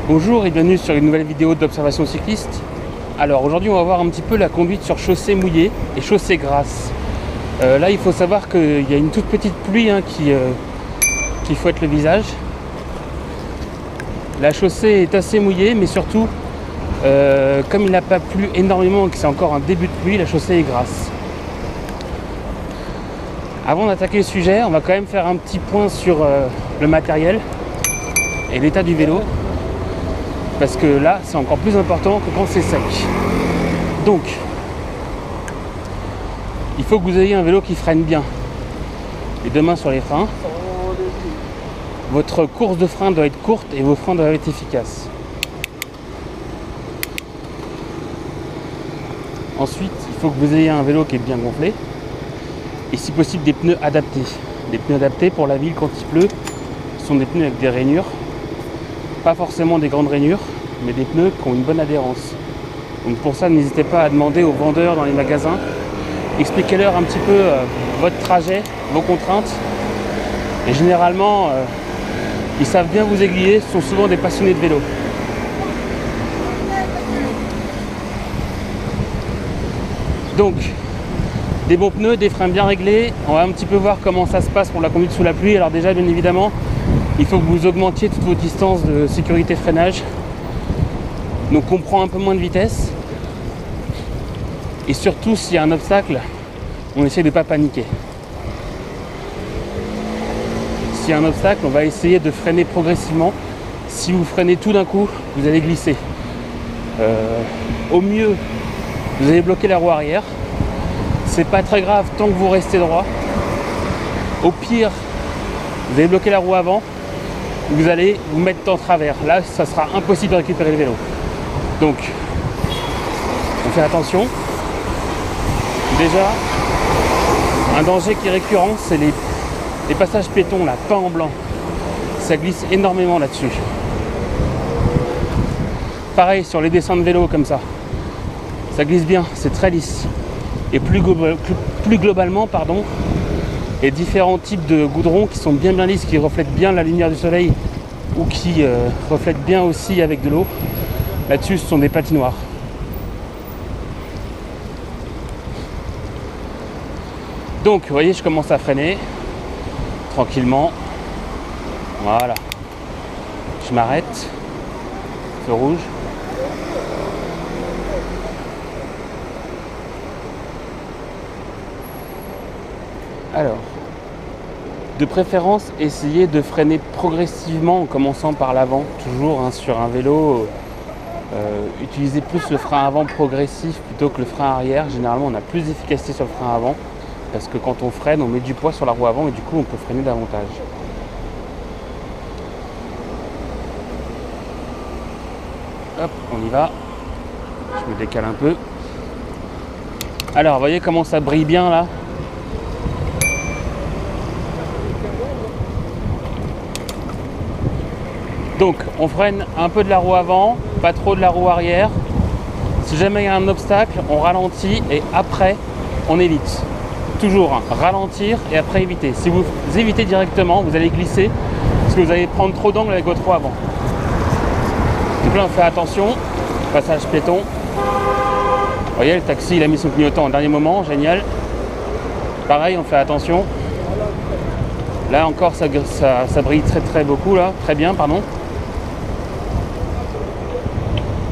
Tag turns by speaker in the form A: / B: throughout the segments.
A: Bonjour et bienvenue sur une nouvelle vidéo d'observation cycliste. Alors aujourd'hui on va voir un petit peu la conduite sur chaussée mouillée et chaussée grasse. Là il faut savoir qu'il y a une toute petite pluie qui fouette le visage. La chaussée est assez mouillée, mais surtout comme il n'a pas plu énormément et que c'est encore un début de pluie, la chaussée est grasse. Avant d'attaquer le sujet, on va quand même faire un petit point sur le matériel et l'état du vélo. Parce que là, c'est encore plus important que quand c'est sec. Donc, il faut que vous ayez un vélo qui freine bien. Les deux mains sur les freins. Votre course de frein doit être courte et vos freins doivent être efficaces. Ensuite, il faut que vous ayez un vélo qui est bien gonflé. Et si possible, des pneus adaptés. Des pneus adaptés pour la ville quand il pleut. Ce sont des pneus avec des rainures. Pas forcément des grandes rainures, mais des pneus qui ont une bonne adhérence. Donc pour ça, n'hésitez pas à demander aux vendeurs dans les magasins. Expliquez-leur un petit peu votre trajet, vos contraintes. Et généralement, ils savent bien vous aiguiller, ce sont souvent des passionnés de vélo. Donc, des bons pneus, des freins bien réglés. On va un petit peu voir comment ça se passe pour la conduite sous la pluie. Alors déjà, bien évidemment, il faut que vous augmentiez toutes vos distances de sécurité freinage. Donc on prend un peu moins de vitesse. Et surtout, s'il y a un obstacle, on essaie de ne pas paniquer. S'il y a un obstacle, on va essayer de freiner progressivement. Si vous freinez tout d'un coup, vous allez glisser. Au mieux, vous allez bloquer la roue arrière. C'est pas très grave tant que vous restez droit. Au pire, vous allez bloquer la roue avant. Vous allez vous mettre en travers. Là, ça sera impossible de récupérer le vélo. Donc, on fait attention. Déjà, un danger qui est récurrent, c'est les passages piétons, là, peints en blanc. Ça glisse énormément là-dessus. Pareil, sur les descentes de vélo, comme ça. Ça glisse bien, c'est très lisse. Et plus globalement, il y a différents types de goudrons qui sont bien lisses, qui reflètent bien la lumière du soleil ou qui reflètent bien aussi avec de l'eau. Là-dessus, ce sont des patinoires. Donc, vous voyez, je commence à freiner tranquillement. Voilà. Je m'arrête. Feu rouge. Alors, de préférence, essayez de freiner progressivement en commençant par l'avant, toujours sur un vélo. Utilisez plus le frein avant progressif plutôt que le frein arrière. Généralement, on a plus d'efficacité sur le frein avant parce que quand on freine, on met du poids sur la roue avant et du coup, on peut freiner davantage. Hop, on y va. Je me décale un peu. Alors, vous voyez comment ça brille bien là ? Donc on freine un peu de la roue avant, pas trop de la roue arrière. Si jamais il y a un obstacle, on ralentit et après on évite. Toujours ralentir et après éviter. Si vous évitez directement, vous allez glisser parce que vous allez prendre trop d'angle avec votre roue avant. Donc là on fait attention, passage piéton. Vous voyez, le taxi il a mis son clignotant au dernier moment, génial. Pareil, on fait attention. Là encore ça brille très beaucoup là, très bien pardon.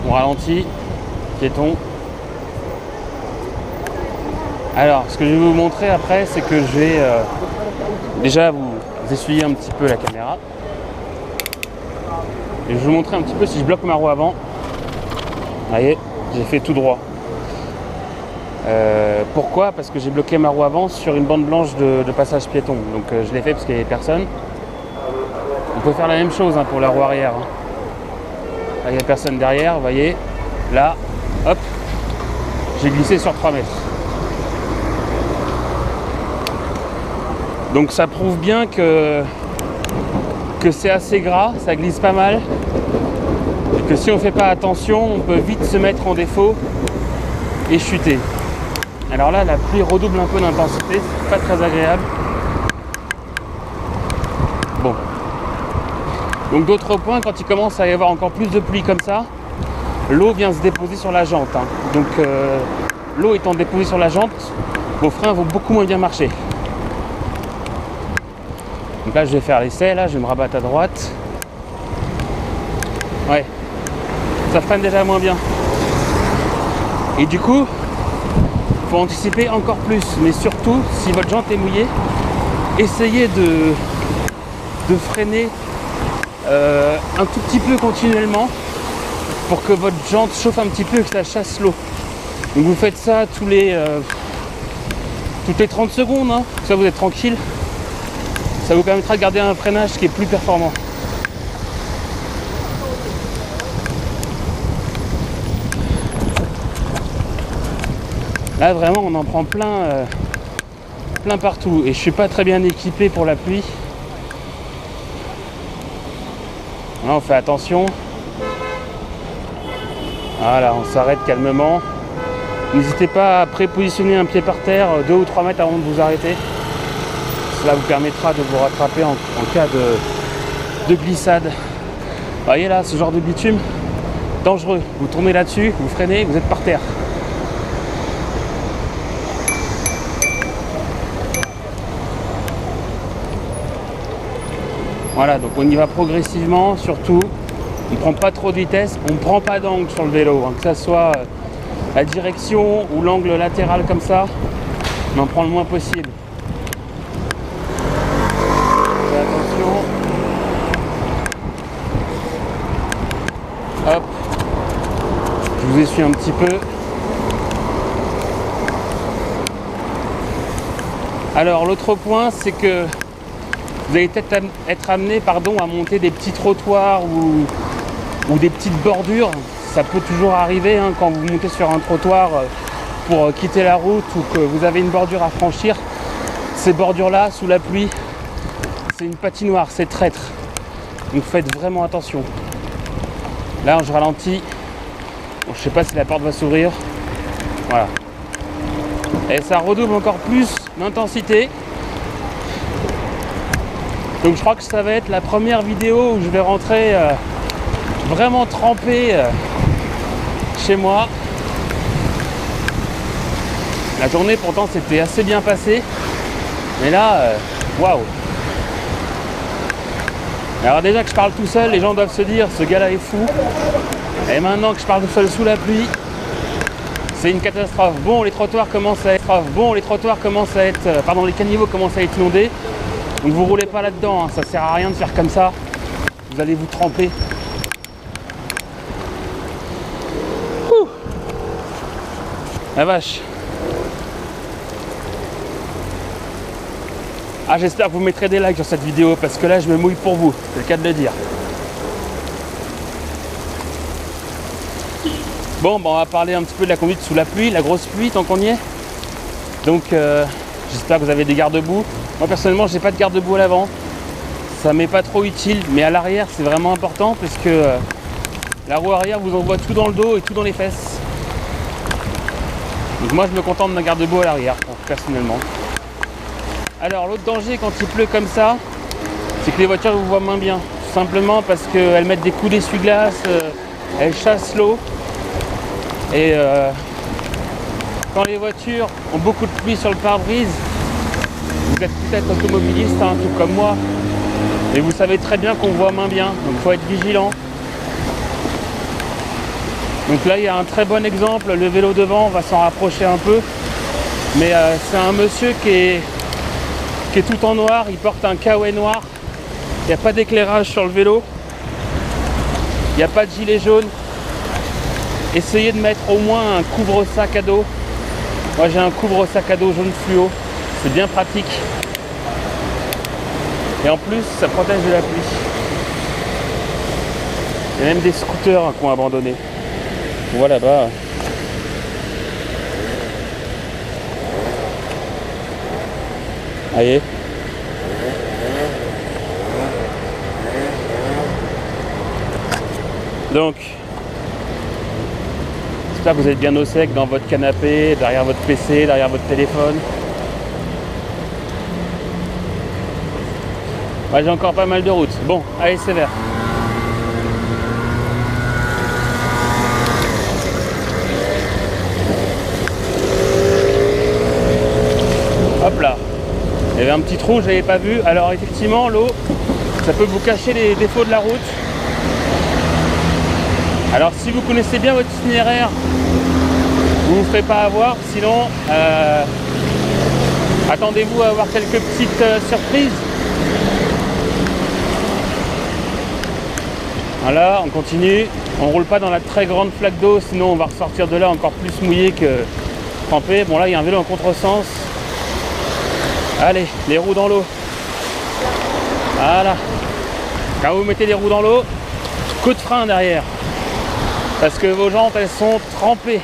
A: On ralentit, piéton. Alors, ce que je vais vous montrer après, c'est que je vais déjà vous essuyer un petit peu la caméra. Et je vais vous montrer un petit peu si je bloque ma roue avant. Vous voyez, j'ai fait tout droit. Pourquoi ? Parce que j'ai bloqué ma roue avant sur une bande blanche de passage piéton. Donc je l'ai fait parce qu'il n'y avait personne. On peut faire la même chose pour la roue arrière. Là, il n'y a personne derrière, vous voyez. Là, hop, j'ai glissé sur 3 mètres. Donc ça prouve bien que c'est assez gras, ça glisse pas mal. Et que si on ne fait pas attention, on peut vite se mettre en défaut et chuter. Alors là, la pluie redouble un peu d'intensité, c'est pas très agréable. Bon. Donc d'autres points, quand il commence à y avoir encore plus de pluie comme ça, l'eau vient se déposer sur la jante. Hein. Donc l'eau étant déposée sur la jante, vos freins vont beaucoup moins bien marcher. Donc là je vais faire l'essai, là je vais me rabattre à droite. Ouais, ça freine déjà moins bien. Et du coup, il faut anticiper encore plus. Mais surtout, si votre jante est mouillée, essayez de freiner un tout petit peu continuellement pour que votre jante chauffe un petit peu et que ça chasse l'eau. Donc vous faites ça toutes les 30 secondes, hein. Ça vous êtes tranquille. Ça vous permettra de garder un freinage qui est plus performant. Là vraiment on en prend plein partout et je suis pas très bien équipé pour la pluie. Là on fait attention. Voilà, on s'arrête calmement. N'hésitez pas à prépositionner un pied par terre 2 ou 3 mètres avant de vous arrêter. Cela vous permettra de vous rattraper en cas de glissade. Vous voyez là, ce genre de bitume, dangereux. Vous tournez là-dessus, vous freinez, vous êtes par terre. Voilà, donc on y va progressivement, surtout. On ne prend pas trop de vitesse, on ne prend pas d'angle sur le vélo, hein, que ce soit la direction ou l'angle latéral comme ça, on en prend le moins possible. Faites attention. Hop. Je vous essuie un petit peu. Alors l'autre point, c'est que vous allez peut-être être amené à monter des petits trottoirs ou des petites bordures. Ça peut toujours arriver hein, quand vous montez sur un trottoir pour quitter la route ou que vous avez une bordure à franchir. Ces bordures-là, sous la pluie, c'est une patinoire, c'est traître. Donc faites vraiment attention. Là, je ralentis. Bon, je ne sais pas si la porte va s'ouvrir. Voilà. Et ça redouble encore plus l'intensité. Donc je crois que ça va être la première vidéo où je vais rentrer vraiment trempé chez moi. La journée pourtant c'était assez bien passé. Mais là, waouh. Alors déjà que je parle tout seul, les gens doivent se dire ce gars-là est fou. Et maintenant que je parle tout seul sous la pluie, c'est une catastrophe. Bon, les trottoirs commencent à être... les caniveaux commencent à être inondés. Donc vous roulez pas là-dedans, hein. Ça sert à rien de faire comme ça. Vous allez vous tremper. Ouh. La vache. Ah, j'espère que vous mettrez des likes sur cette vidéo parce que là je me mouille pour vous, c'est le cas de le dire. Bon, on va parler un petit peu de la conduite sous la pluie, la grosse pluie tant qu'on y est. Donc j'espère que vous avez des garde-boue. Moi personnellement j'ai pas de garde-boue à l'avant. Ça m'est pas trop utile, mais à l'arrière c'est vraiment important parce que la roue arrière vous envoie tout dans le dos et tout dans les fesses. Donc moi je me contente d'un garde-boue à l'arrière, personnellement. Alors l'autre danger quand il pleut comme ça, c'est que les voitures vous voient moins bien. Tout simplement parce qu'elles mettent des coups d'essuie-glace, elles chassent l'eau. Et quand les voitures ont beaucoup de pluie sur le pare-brise, vous êtes peut-être automobiliste, hein, tout comme moi, et vous savez très bien qu'on voit moins bien, donc il faut être vigilant. Donc là il y a un très bon exemple, le vélo devant, on va s'en rapprocher un peu, mais c'est un monsieur qui est tout en noir, il porte un kawaii noir, il n'y a pas d'éclairage sur le vélo, il n'y a pas de gilet jaune. Essayez de mettre au moins un couvre-sac à dos. Moi j'ai un couvre-sac à dos jaune fluo, c'est bien pratique. Et en plus ça protège de la pluie. Il y a même des scooters hein, qui ont abandonné. On voit là-bas. Allez. Donc, j'espère que vous êtes bien au sec dans votre canapé, derrière votre PC, derrière votre téléphone. Ouais, j'ai encore pas mal de route. Bon, allez, c'est vert. Hop là. Il y avait un petit trou, je l'avais pas vu. Alors effectivement, l'eau, ça peut vous cacher les défauts de la route. Alors si vous connaissez bien votre itinéraire, vous ne vous ferez pas avoir. Sinon, attendez-vous à avoir quelques petites surprises. Voilà, on continue. On roule pas dans la très grande flaque d'eau, sinon on va ressortir de là encore plus mouillé que trempé. Bon là, il y a un vélo en contresens. Allez, les roues dans l'eau. Voilà. Quand vous mettez les roues dans l'eau, coup de frein derrière. Parce que vos jantes, elles sont trempées.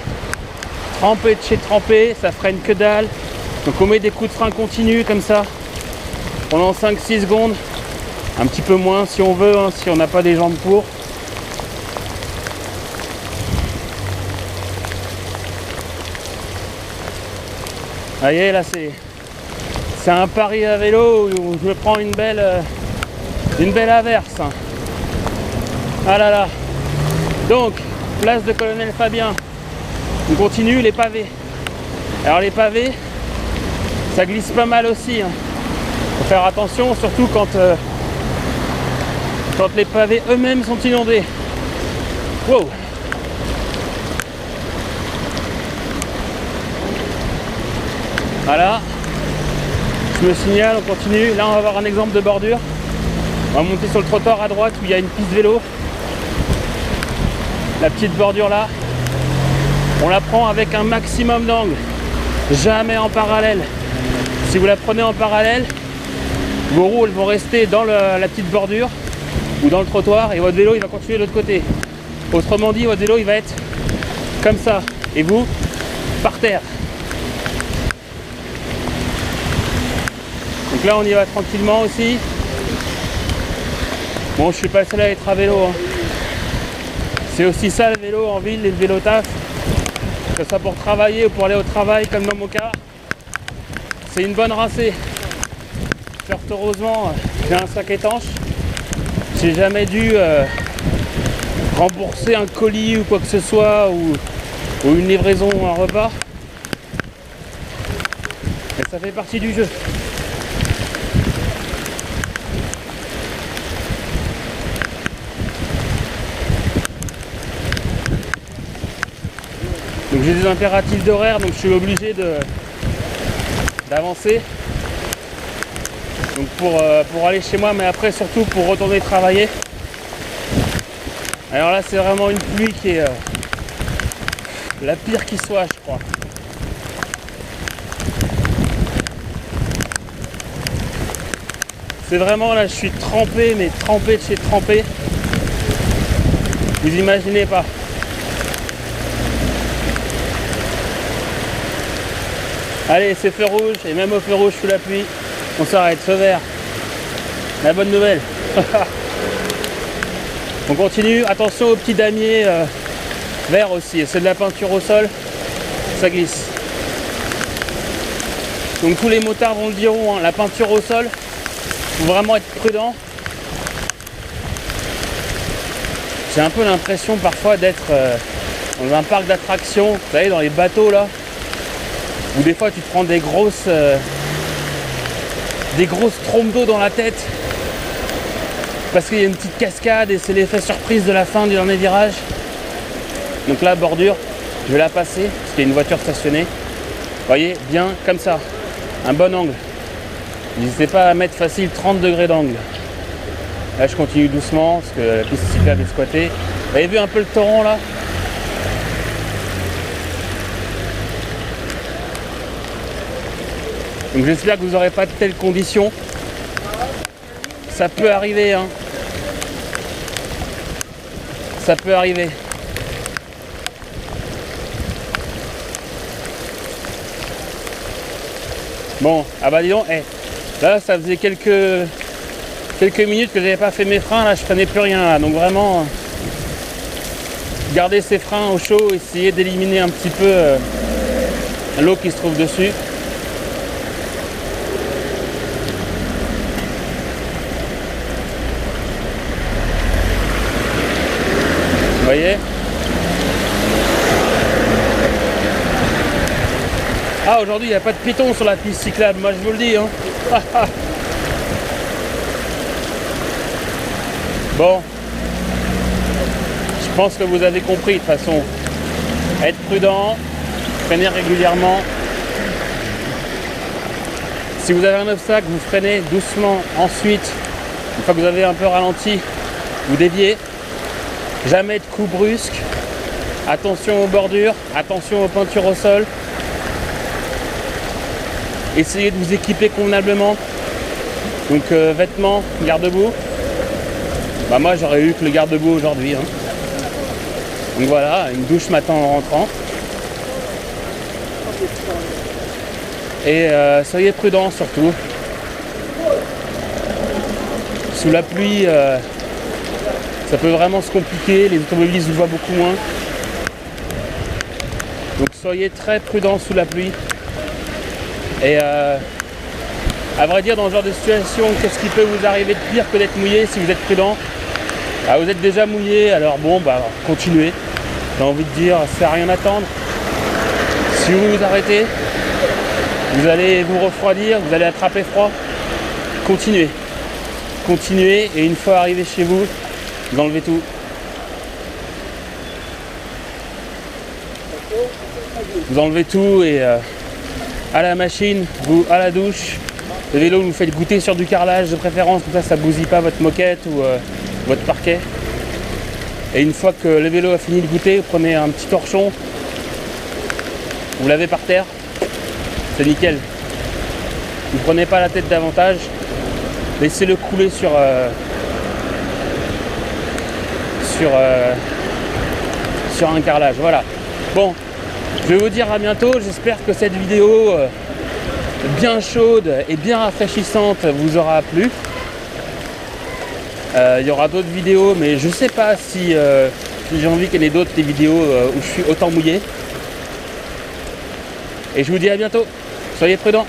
A: Trempées de chez trempées, ça freine que dalle. Donc on met des coups de frein continus comme ça, pendant 5-6 secondes. Un petit peu moins si on veut, hein, si on n'a pas des jambes pour. Vous voyez, là c'est un pari à vélo où je me prends une belle averse. Ah là là. Donc, place de Colonel Fabien. On continue les pavés. Alors les pavés, ça glisse pas mal aussi. Faut faire attention, surtout quand les pavés eux-mêmes sont inondés. Wow. Voilà. Je me signale, on continue. Là, on va avoir un exemple de bordure. On va monter sur le trottoir à droite où il y a une piste vélo. La petite bordure là. On la prend avec un maximum d'angle. Jamais en parallèle. Si vous la prenez en parallèle, vos roues elles vont rester dans la petite bordure ou dans le trottoir et votre vélo il va continuer de l'autre côté. Autrement dit, votre vélo il va être comme ça et vous par terre. Donc là on y va tranquillement aussi. Bon, je suis pas le seul à être à vélo. C'est aussi ça le vélo en ville et le vélo taf. Que ce soit pour travailler ou pour aller au travail comme dans mon cas. C'est une bonne rincée. Fort heureusement, j'ai un sac étanche. J'ai jamais dû rembourser un colis ou quoi que ce soit ou une livraison ou un repas. Mais ça fait partie du jeu. Donc j'ai des impératifs d'horaire, donc je suis obligé d'avancer. Donc pour aller chez moi, mais après surtout pour retourner travailler. Alors là c'est vraiment une pluie qui est la pire qui soit, je crois. C'est vraiment là, je suis trempé, mais trempé de chez trempé. Vous imaginez pas. Allez, c'est feu rouge, et même au feu rouge sous la pluie, on s'arrête, feu vert. La bonne nouvelle. On continue, attention aux petits damiers verts aussi, c'est de la peinture au sol, ça glisse. Donc tous les motards vont le diront, la peinture au sol, faut vraiment être prudent. J'ai un peu l'impression parfois d'être dans un parc d'attractions, vous savez, dans les bateaux là. Où des fois tu te prends des grosses trompes d'eau dans la tête parce qu'il y a une petite cascade et c'est l'effet surprise de la fin du dernier virage. Donc là, bordure, je vais la passer parce qu'il y a une voiture stationnée. Vous voyez, bien comme ça, un bon angle. N'hésitez pas à mettre facile 30 degrés d'angle. Là je continue doucement parce que la piste cyclable est squattée. Vous avez vu un peu le torrent là? Donc j'espère que vous n'aurez pas de telles conditions. Ça peut arriver, hein. Ça peut arriver. Bon, ah bah dis donc, là ça faisait quelques minutes que j'avais pas fait mes freins, là je freinais plus rien là. Donc vraiment, garder ses freins au chaud, essayer d'éliminer un petit peu l'eau qui se trouve dessus. Vous voyez? Ah, aujourd'hui, il n'y a pas de piétons sur la piste cyclable, moi je vous le dis. Hein. Bon. Je pense que vous avez compris de toute façon. Être prudent, freiner régulièrement. Si vous avez un obstacle, vous freinez doucement. Ensuite, une fois que vous avez un peu ralenti, vous déviez. Jamais de coups brusques. Attention aux bordures, attention aux peintures au sol. Essayez de vous équiper convenablement. Donc vêtements, garde-boue. Bah moi j'aurais eu que le garde-boue aujourd'hui. Hein. Donc voilà, une douche matin en rentrant. Et soyez prudents surtout. Sous la pluie, ça peut vraiment se compliquer, les automobilistes vous voient beaucoup moins. Donc soyez très prudents sous la pluie. Et à vrai dire, dans ce genre de situation, qu'est-ce qui peut vous arriver de pire que d'être mouillé si vous êtes prudent? Ah, vous êtes déjà mouillé, alors bon, bah continuez. J'ai envie de dire, ça sert à rien d'attendre. Si vous vous arrêtez, vous allez vous refroidir, vous allez attraper froid. Continuez. Continuez, et une fois arrivé chez vous, vous enlevez tout. Vous enlevez tout et à la machine, vous à la douche. Le vélo, vous faites goûter sur du carrelage de préférence, comme ça bousille pas votre moquette ou votre parquet. Et une fois que le vélo a fini de goûter, vous prenez un petit torchon, vous lavez par terre, c'est nickel. Vous ne prenez pas la tête davantage, laissez-le couler sur un carrelage. Voilà. Bon, je vais vous dire à bientôt. J'espère que cette vidéo bien chaude et bien rafraîchissante vous aura plu. Il y aura d'autres vidéos, mais je sais pas si j'ai envie qu'il y en ait d'autres, des vidéos où je suis autant mouillé. Et je vous dis à bientôt. Soyez prudents.